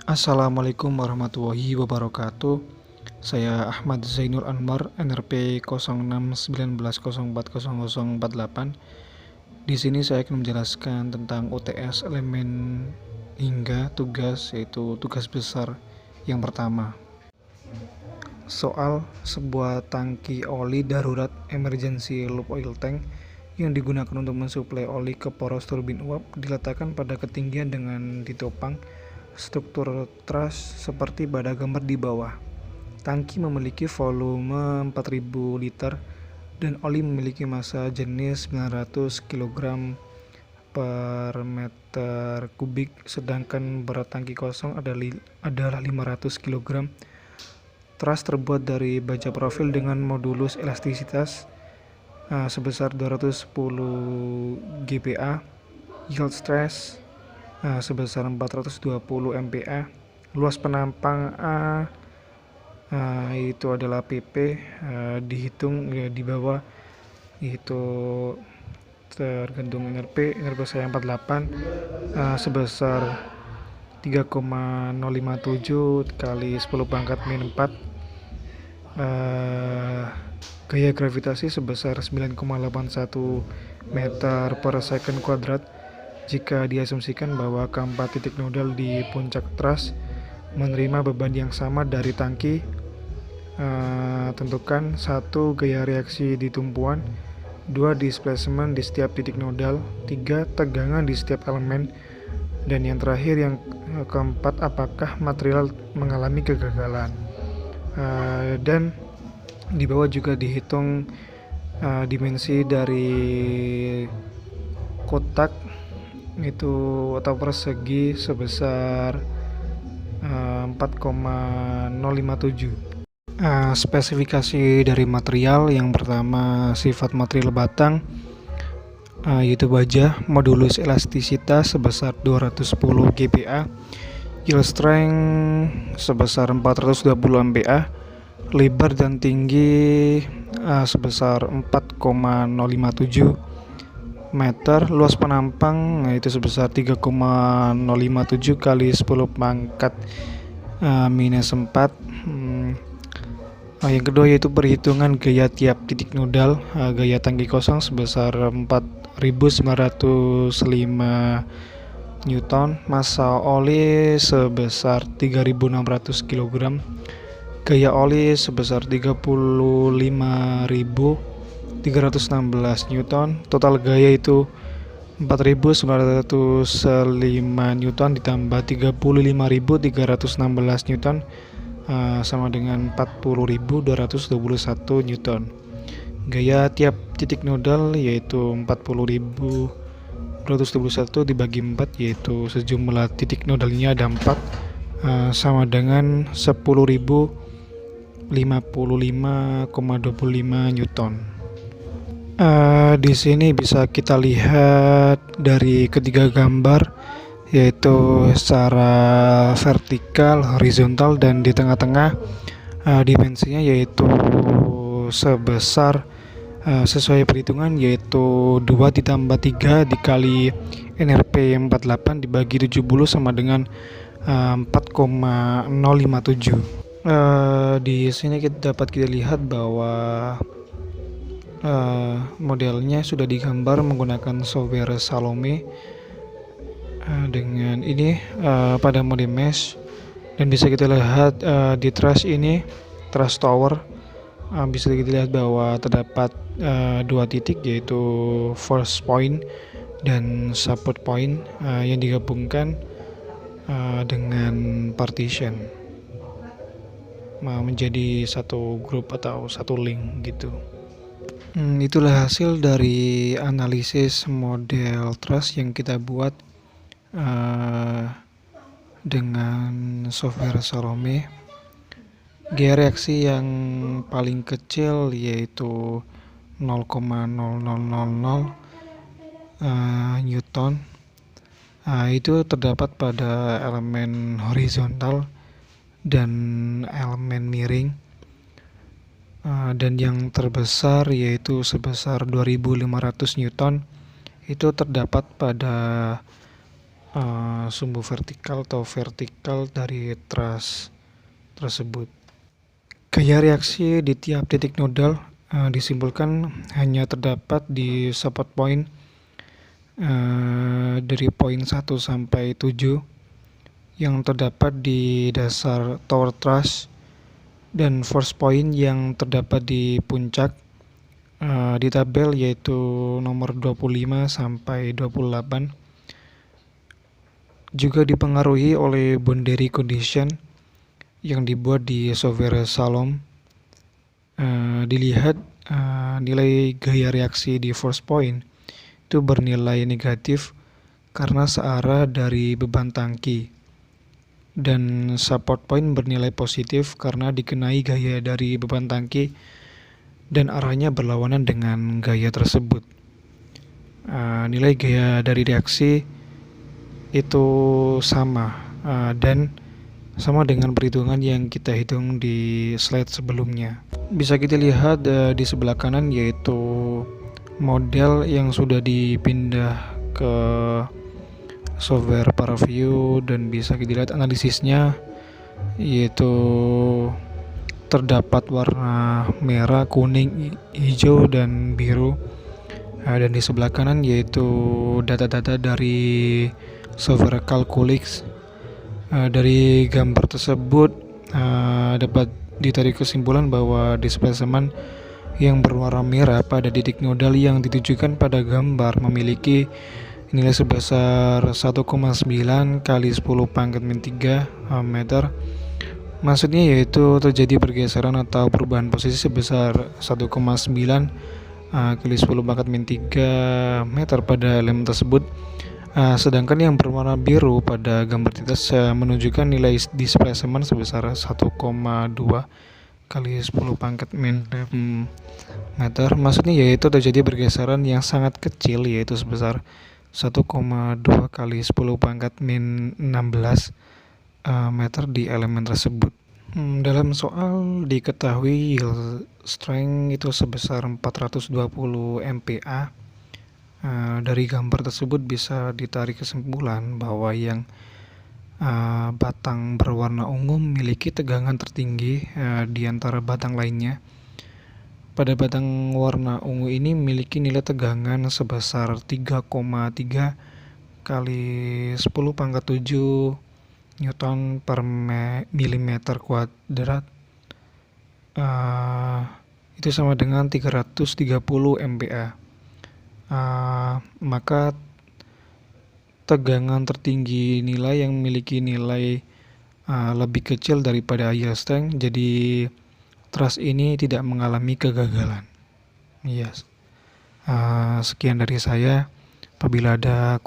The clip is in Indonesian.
Assalamualaikum warahmatullahi wabarakatuh. Saya Ahmad Zainur Anwar, NRP 0661904048. Di sini saya akan menjelaskan tentang UTS elemen hingga tugas, yaitu tugas besar yang pertama. Soal sebuah tangki oli darurat emergency loop oil tank yang digunakan untuk mensuplai oli ke poros turbin uap diletakkan pada ketinggian dengan ditopang struktur truss seperti pada gambar di bawah. Tangki memiliki volume 4000 liter dan oli memiliki massa jenis 900 kg per meter kubik, sedangkan berat tangki kosong adalah 500 kg. Truss terbuat dari baja profil dengan modulus elastisitas sebesar 210 GPa, yield stress sebesar 420 MPa, luas penampang A itu adalah PP, dihitung di bawah itu tergantung NRP saya 48 sebesar 3,057 kali 10 pangkat min 4, gaya gravitasi sebesar 9,81 meter per second kuadrat. Jika diasumsikan bahwa keempat titik nodal di puncak truss menerima beban yang sama dari tangki, tentukan 1 gaya reaksi di tumpuan, 2 displacement di setiap titik nodal, 3 tegangan di setiap elemen, dan yang terakhir yang keempat apakah material mengalami kegagalan. Dan di bawah juga dihitung dimensi dari kotak itu atau persegi sebesar 4,057. Spesifikasi dari material yang pertama, sifat material batang yaitu baja, modulus elastisitas sebesar 210 GPa, yield strength sebesar 420 MPa, lebar dan tinggi sebesar 4,057 meter, luas penampang yaitu sebesar 3,057 kali 10 pangkat minus 4. Yang kedua yaitu perhitungan gaya tiap titik nodal. Gaya tangki kosong sebesar 4905 Newton, massa oli sebesar 3600 kg, gaya oli sebesar 35.316 Newton, total gaya itu 4.905 Newton ditambah 35.316 Newton sama dengan 40.221 Newton. Gaya tiap titik nodal yaitu 40.221 dibagi 4, yaitu sejumlah titik nodalnya ada 4, sama dengan 10.055,25 Newton. Di sini bisa kita lihat dari ketiga gambar, yaitu secara vertikal, horizontal, dan di tengah-tengah dimensinya yaitu sebesar sesuai perhitungan yaitu 2 ditambah 3 dikali NRP 48 dibagi 70 sama dengan 4,057. Di sini dapat kita lihat bahwa modelnya sudah digambar menggunakan software Salome dengan ini pada mode mesh, dan bisa kita lihat di truss ini, truss tower, bisa kita lihat bahwa terdapat 2 titik yaitu force point dan support point yang digabungkan dengan partition menjadi satu grup atau satu link gitu. Itulah hasil dari analisis model truss yang kita buat dengan software Salome. Gaya reaksi yang paling kecil yaitu 0,0000 Newton. Itu terdapat pada elemen horizontal dan elemen miring. Dan yang terbesar yaitu sebesar 2500 Newton itu terdapat pada sumbu vertikal atau vertikal dari truss tersebut. Gaya reaksi di tiap titik nodal disimpulkan hanya terdapat di support point dari poin 1 sampai 7 yang terdapat di dasar tower truss dan force point yang terdapat di puncak di tabel, yaitu nomor 25 sampai 28. Juga dipengaruhi oleh boundary condition yang dibuat di software Salom. Dilihat nilai gaya reaksi di force point itu bernilai negatif karena searah dari beban tangki, dan support point bernilai positif karena dikenai gaya dari beban tangki dan arahnya berlawanan dengan gaya tersebut. Nilai gaya dari reaksi itu sama dan sama dengan perhitungan yang kita hitung di slide sebelumnya. Bisa kita lihat di sebelah kanan, yaitu model yang sudah dipindah ke software ParaView, dan bisa kita lihat analisisnya, yaitu terdapat warna merah, kuning, hijau, dan biru. Dan di sebelah kanan yaitu data-data dari software Calculix. Dari gambar tersebut dapat ditarik kesimpulan bahwa displacement yang berwarna merah pada titik nodal yang ditujukan pada gambar memiliki nilai sebesar 1,9 kali 10 pangkat min 3 meter. Maksudnya yaitu terjadi pergeseran atau perubahan posisi sebesar 1,9 kali 10 pangkat min 3 meter pada elemen tersebut. Sedangkan yang berwarna biru pada gambar titas menunjukkan nilai displacement sebesar 1,2 kali 10 pangkat min 6 meter. Maksudnya yaitu terjadi pergeseran yang sangat kecil, yaitu sebesar 1,2 kali 10 pangkat min 16 meter di elemen tersebut. Dalam soal diketahui yield strength itu sebesar 420 MPa. Dari gambar tersebut bisa ditarik kesimpulan bahwa yang batang berwarna ungu memiliki tegangan tertinggi di antara batang lainnya. Pada batang warna ungu ini memiliki nilai tegangan sebesar 3,3 kali 10 pangkat 7 Newton per milimeter kuadrat. Itu sama dengan 330 MPa. Maka tegangan tertinggi nilai yang memiliki nilai lebih kecil daripada yield strength, jadi truss ini tidak mengalami kegagalan. Sekian dari saya. Apabila ada